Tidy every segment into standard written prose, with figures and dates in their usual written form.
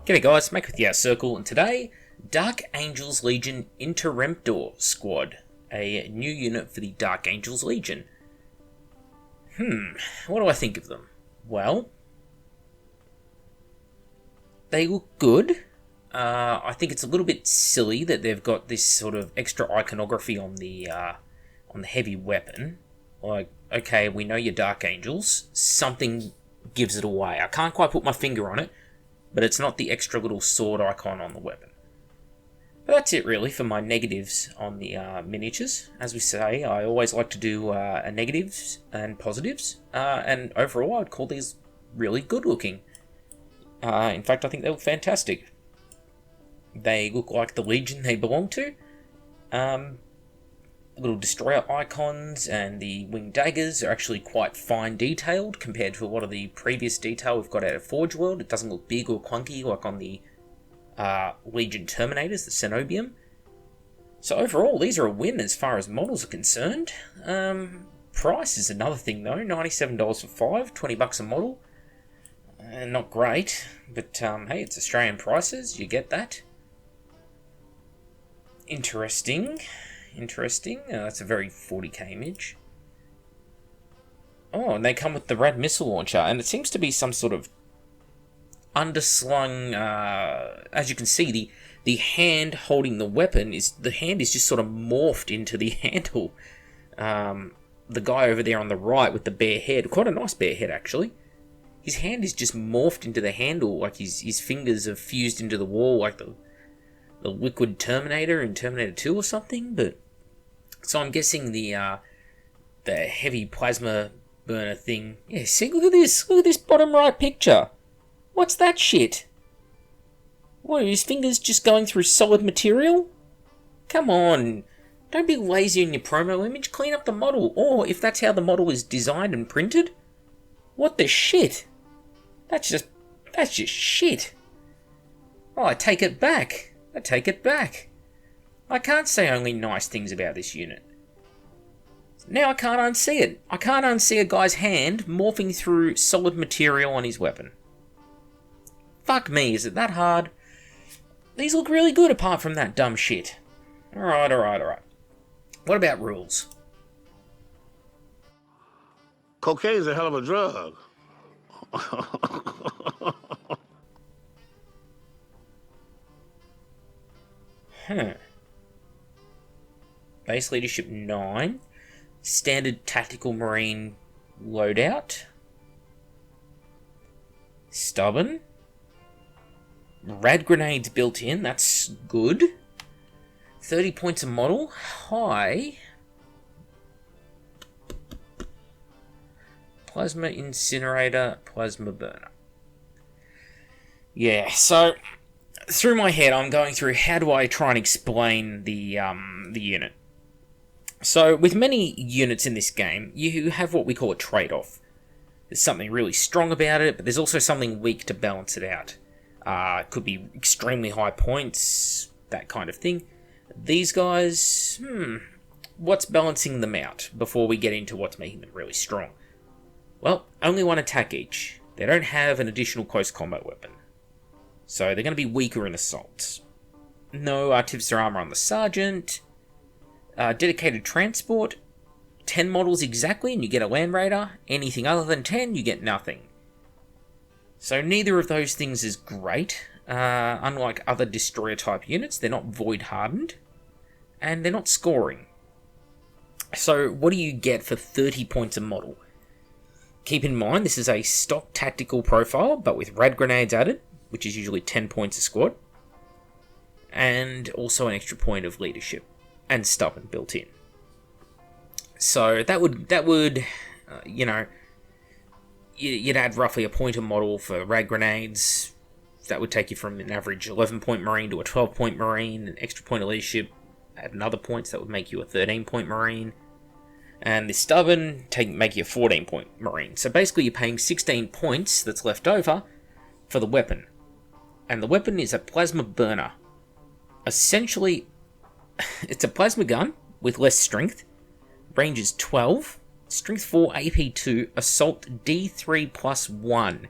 G'day guys, Mac with the Circle, and today, Dark Angels Legion Interemptor Squad, a new unit for the Dark Angels Legion. What do I think of them? Well, they look good. I think it's a little bit silly that they've got this sort of extra iconography on the heavy weapon. Like, okay, we know you're Dark Angels. Something gives it away. I can't quite put my finger on it, but it's not the extra little sword icon on the weapon. But that's it really for my negatives on the miniatures. As we say, I always like to do negatives and positives, and overall I'd call these really good looking. In fact, I think they look fantastic. They look like the Legion they belong to. Little destroyer icons and the winged daggers are actually quite fine detailed compared to a lot of the previous detail we've got out of Forge World. It doesn't look big or clunky like on the Legion Terminators, the Cenobium. So overall, these are a win as far as models are concerned. Price is another thing though, $97 for 5, $20 a model. Not great, but hey, it's Australian prices, you get that. Interesting. That's a very 40k image. Oh, and they come with the rad missile launcher, and it seems to be some sort of underslung. As you can see, the hand holding the weapon is just sort of morphed into the handle. The guy over there on the right with the bare head, quite a nice bare head actually. His hand is just morphed into the handle, like his fingers have fused into the wall, like the liquid Terminator in Terminator 2 or something. But so I'm guessing the heavy plasma burner thing. Yeah, see, look at this bottom right picture. What's that shit? What, are his fingers just going through solid material? Come on, don't be lazy in your promo image. Clean up the model, or if that's how the model is designed and printed, what the shit? That's just shit. Oh, I take it back. I can't say only nice things about this unit. Now I can't unsee it. I can't unsee a guy's hand morphing through solid material on his weapon. Fuck me, is it that hard? These look really good apart from that dumb shit. Alright. What about rules? Cocaine's a hell of a drug. Base leadership 9. Standard tactical marine loadout. Stubborn. Rad grenades built in, that's good. 30 points a model. High. Plasma incinerator, plasma burner. Yeah, so through my head, I'm going through how do I try and explain the unit. So with many units in this game, you have what we call a trade-off. There's something really strong about it, but there's also something weak to balance it out. It could be extremely high points, that kind of thing. These guys, what's balancing them out before we get into what's making them really strong? Well, only one attack each. They don't have an additional close combat weapon, so they're going to be weaker in assaults. No artificer armor on the sergeant. Dedicated transport, 10 models exactly and you get a land raider. Anything other than 10, you get nothing. So neither of those things is great. Unlike other destroyer type units, they're not void hardened, and they're not scoring. So what do you get for 30 points a model? Keep in mind, this is a stock tactical profile, but with rad grenades added, which is usually 10 points a squad, and also an extra point of leadership and stubborn built in. So that would you'd add roughly a point a model for rad grenades. That would take you from an average 11-point marine to a 12-point marine. An extra point of leadership, add another point, so that would make you a 13-point marine. And the stubborn make you a 14-point marine. So basically you're paying 16 points that's left over for the weapon. And the weapon is a plasma burner. Essentially, it's a plasma gun with less strength. Range is 12. Strength 4, AP 2, Assault D3 plus 1.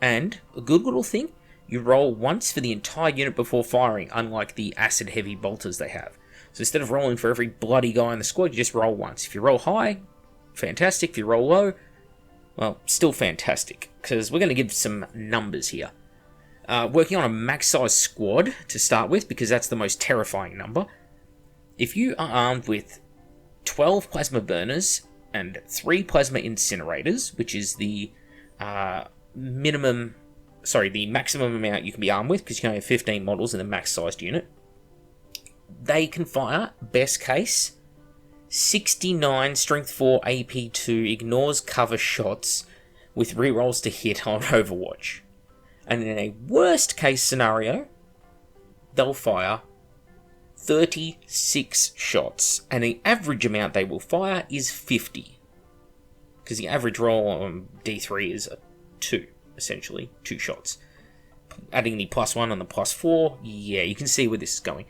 And, a good little thing, you roll once for the entire unit before firing, unlike the acid-heavy bolters they have. So instead of rolling for every bloody guy in the squad, you just roll once. If you roll high, fantastic. If you roll low, well, still fantastic, because we're going to give some numbers here. Working on a max-size squad to start with, because that's the most terrifying number. If you are armed with 12 plasma burners and 3 plasma incinerators, which is the the maximum amount you can be armed with, because you can only have 15 models in a max-sized unit, they can fire, best case, 69 Strength 4 AP2 ignores cover shots with rerolls to hit on Overwatch. And in a worst case scenario, they'll fire 36 shots, and the average amount they will fire is 50. Because the average roll on D3 is a 2, essentially, 2 shots. Adding the +1 and the +4, yeah, you can see where this is going.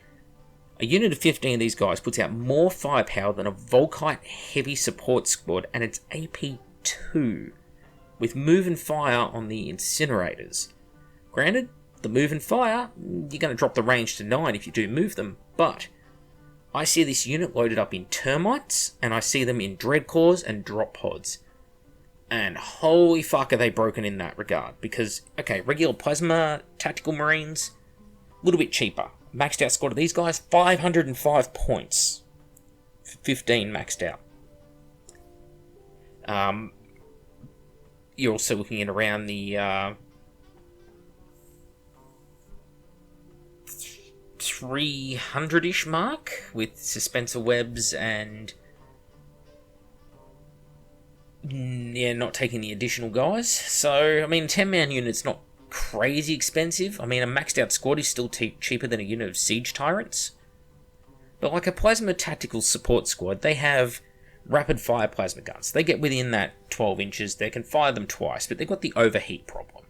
A unit of 15 of these guys puts out more firepower than a Volkite heavy support squad, and it's AP2, with move and fire on the incinerators. Granted, the move and fire, you're going to drop the range to 9 if you do move them, but I see this unit loaded up in termites, and I see them in dreadclaws and drop pods. And holy fuck are they broken in that regard, because, okay, regular plasma tactical marines, a little bit cheaper. Maxed out squad of these guys, 505 points. 15 maxed out. You're also looking at around the 300-ish mark, with suspensor webs and not taking the additional guys. So, I mean, 10-man unit's not crazy expensive. I mean, a maxed out squad is still cheaper than a unit of siege tyrants. But like a plasma tactical support squad, they have rapid fire plasma guns. They get within that 12 inches, they can fire them twice, but they've got the overheat problem.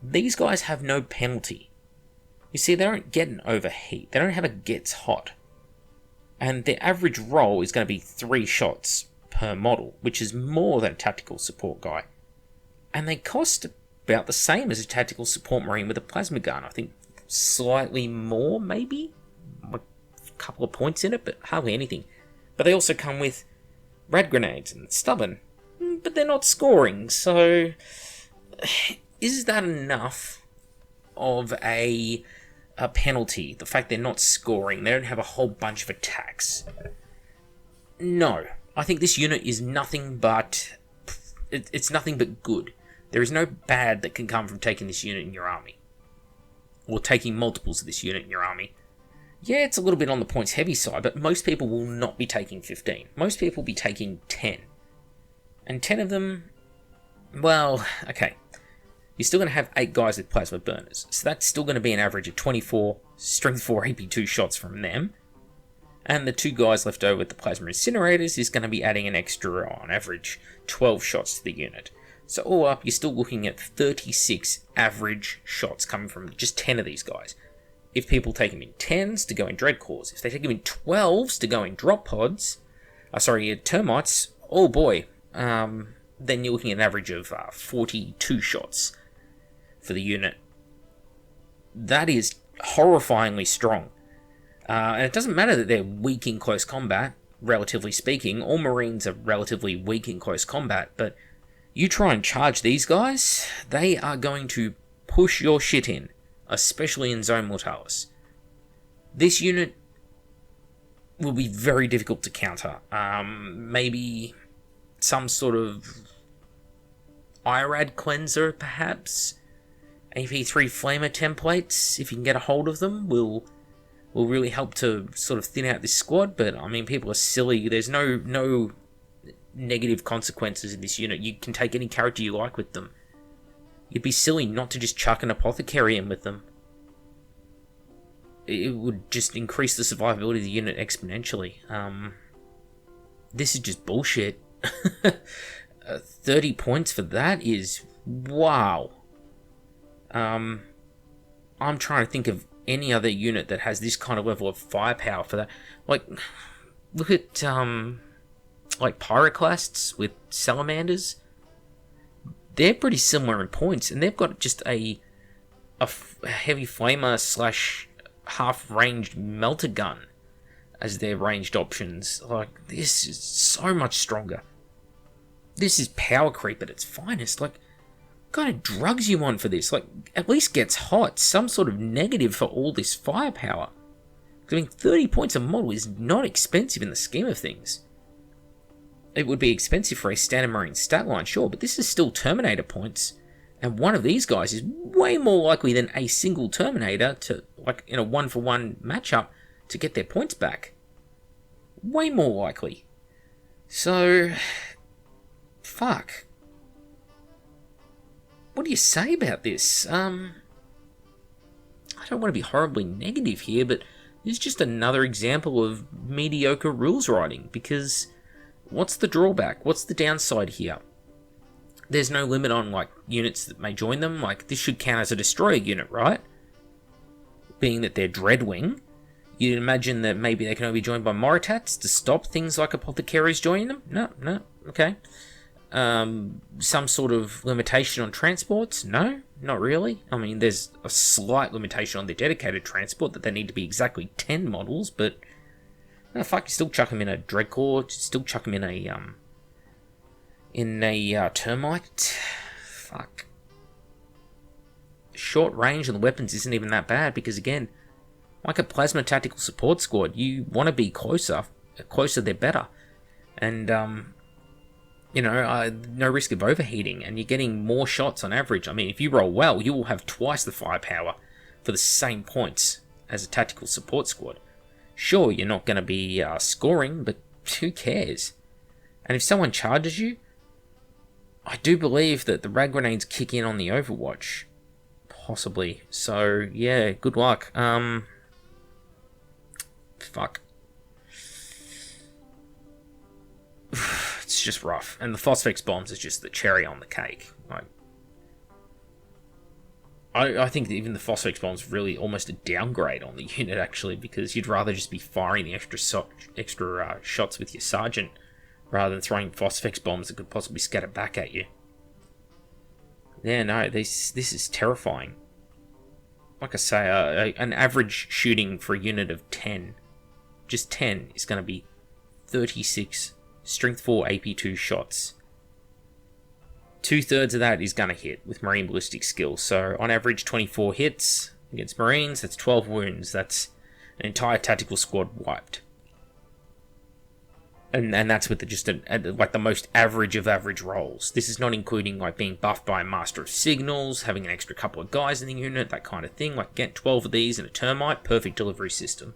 These guys have no penalty. You see, they don't get an overheat. They don't have a gets hot. And their average roll is going to be 3 shots per model, which is more than a tactical support guy. And they cost about the same as a tactical support marine with a plasma gun. I think slightly more, maybe? A couple of points in it, but hardly anything. But they also come with rad grenades and stubborn. But they're not scoring, so is that enough of a penalty? The fact they're not scoring, they don't have a whole bunch of attacks. No. I think this unit is nothing but... It's nothing but good. There is no bad that can come from taking this unit in your army. Or taking multiples of this unit in your army. Yeah, it's a little bit on the points heavy side, but most people will not be taking 15. Most people will be taking 10. And 10 of them... Well, okay. You're still going to have 8 guys with plasma burners. So that's still going to be an average of 24 Strength 4 AP2 shots from them. And the 2 guys left over with the plasma incinerators is going to be adding an extra, on average, 12 shots to the unit. So all up, you're still looking at 36 average shots coming from just 10 of these guys. If people take them in 10s to go in dreadclaws, if they take them in 12s to go in drop pods, termites, oh boy, then you're looking at an average of 42 shots for the unit. That is horrifyingly strong. And it doesn't matter that they're weak in close combat, relatively speaking. All Marines are relatively weak in close combat, but you try and charge these guys, they are going to push your shit in, especially in Zone Mortalis. This unit will be very difficult to counter. Maybe some sort of IRAD cleanser, perhaps? AP3 Flamer templates, if you can get a hold of them, will really help to sort of thin out this squad, but I mean, people are silly. There's no negative consequences in this unit. You can take any character you like with them. You'd be silly not to just chuck an apothecary in with them. It would just increase the survivability of the unit exponentially. This is just bullshit. 30 points for that is... wow. I'm trying to think of any other unit that has this kind of level of firepower for that. Like, look at, like Pyroclasts with Salamanders. They're pretty similar in points, and they've got just a a heavy flamer slash half-ranged melter gun as their ranged options. Like, this is so much stronger. This is power creep at its finest. Like, what kind of drugs you on for this? Like, at least gets hot. Some sort of negative for all this firepower. I mean, 30 points a model is not expensive in the scheme of things. It would be expensive for a standard Marine stat line, sure, but this is still Terminator points. And one of these guys is way more likely than a single Terminator to, like, in a one-for-one matchup, to get their points back. Way more likely. So, fuck. What do you say about this? I don't want to be horribly negative here, but this is just another example of mediocre rules writing, because what's the drawback? What's the downside here? There's no limit on, like, units that may join them. Like, this should count as a destroyer unit, right? Being that they're Dreadwing, you'd imagine that maybe they can only be joined by Moritats to stop things like Apothecaries joining them? No, okay. Some sort of limitation on transports? No, not really. I mean, there's a slight limitation on the dedicated transport that they need to be exactly 10 models, but no, fuck, you still chuck them in a Dreadcore, still chuck them in a Termite. Fuck. Short range on the weapons isn't even that bad, because again, like a Plasma Tactical Support Squad, you want to be closer. Closer, they're better. And, no risk of overheating, and you're getting more shots on average. I mean, if you roll well, you will have twice the firepower for the same points as a Tactical Support Squad. Sure, you're not going to be scoring, but who cares? And if someone charges you, I do believe that the rag grenades kick in on the Overwatch. Possibly. So, yeah, good luck. Fuck. It's just rough. And the Phosphex bombs is just the cherry on the cake. Like, I think that even the Phosphex bombs really almost a downgrade on the unit, actually, because you'd rather just be firing the extra shots with your Sergeant rather than throwing Phosphex bombs that could possibly scatter back at you. Yeah, no, this is terrifying. Like I say, an average shooting for a unit of 10, just 10, is going to be 36 Strength 4 AP2 shots. 2/3 of that is going to hit with Marine Ballistic Skill. So, on average, 24 hits against Marines, that's 12 wounds. That's an entire tactical squad wiped. And that's with like the most average of average rolls. This is not including like being buffed by a Master of Signals, having an extra couple of guys in the unit, that kind of thing. Like get 12 of these in a Termite, perfect delivery system.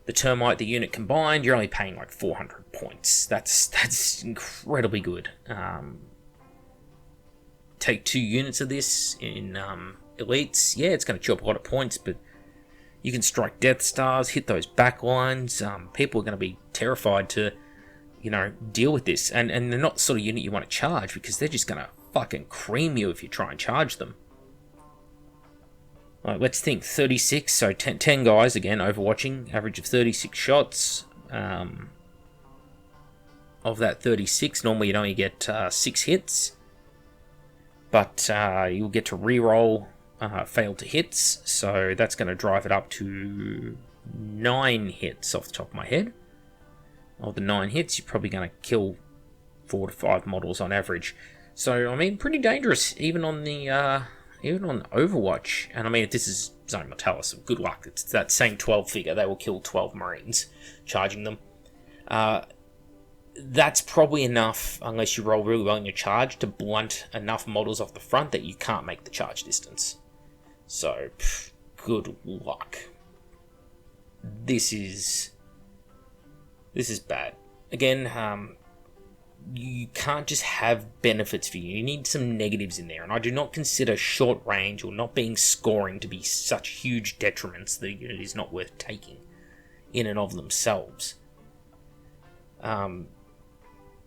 The Termite, the unit combined, you're only paying like 400 points. That's incredibly good. Take 2 units of this in elites. Yeah, it's going to chew up a lot of points, but you can strike Death Stars, hit those backlines. People are going to be terrified to, deal with this. And they're not the sort of unit you want to charge, because they're just going to fucking cream you if you try and charge them. Right, let's think. 36, so 10 guys, again, overwatching. Average of 36 shots. Of that 36, normally you'd only get 6 hits. But you'll get to reroll failed to hits, so that's going to drive it up to 9 hits off the top of my head. Of the 9 hits, you're probably going to kill 4 to 5 models on average. So, I mean, pretty dangerous, even on Overwatch. And I mean, if this is Zone Mortalis, good luck. It's that same 12 figure. They will kill 12 Marines, charging them. That's probably enough, unless you roll really well in your charge, to blunt enough models off the front that you can't make the charge distance. So, good luck. This is bad. Again, you can't just have benefits for you. You need some negatives in there. And I do not consider short range or not being scoring to be such huge detriments that a unit is not worth taking in and of themselves. And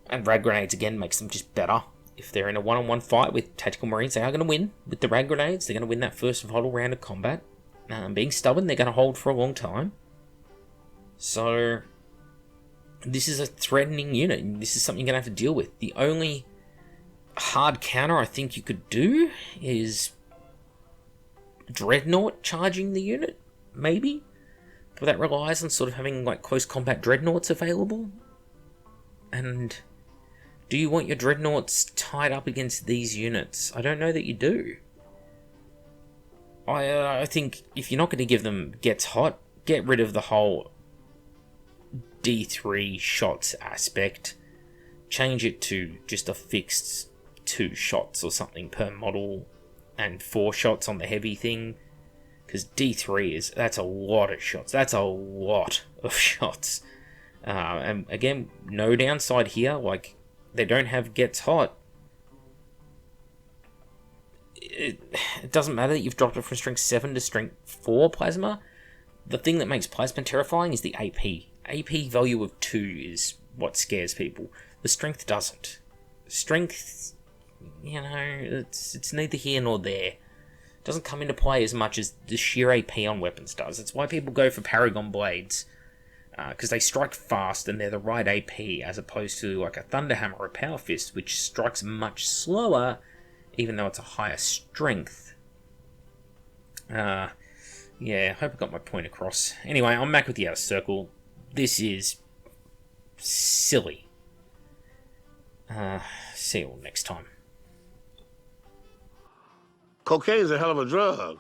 rad grenades, again, makes them just better. If they're in a one-on-one fight with tactical Marines, they are going to win with the rad grenades. They're going to win that first vital round of combat. Being stubborn, they're going to hold for a long time. So, this is a threatening unit, and this is something you're going to have to deal with. The only hard counter I think you could do is dreadnought charging the unit, maybe? But that relies on sort of having like close combat dreadnoughts available. And do you want your dreadnoughts tied up against these units? I don't know that you do. I think if you're not going to give them gets hot, get rid of the whole D3 shots aspect. Change it to just a fixed 2 shots or something per model and 4 shots on the heavy thing. Because D3 that's a lot of shots. That's a lot of shots. And again, no downside here. Like, they don't have gets hot. It doesn't matter that you've dropped it from strength 7 to strength 4 plasma. The thing that makes plasma terrifying is the AP. AP value of 2 is what scares people. The strength doesn't. Strength, it's neither here nor there. It doesn't come into play as much as the sheer AP on weapons does. It's why people go for Paragon Blades. Because they strike fast and they're the right AP, as opposed to like a Thunderhammer or a Power Fist, which strikes much slower, even though it's a higher strength. Yeah, I hope I got my point across. Anyway, I'm back with the Outer Circle. This is silly. See you all next time. Cocaine's a hell of a drug.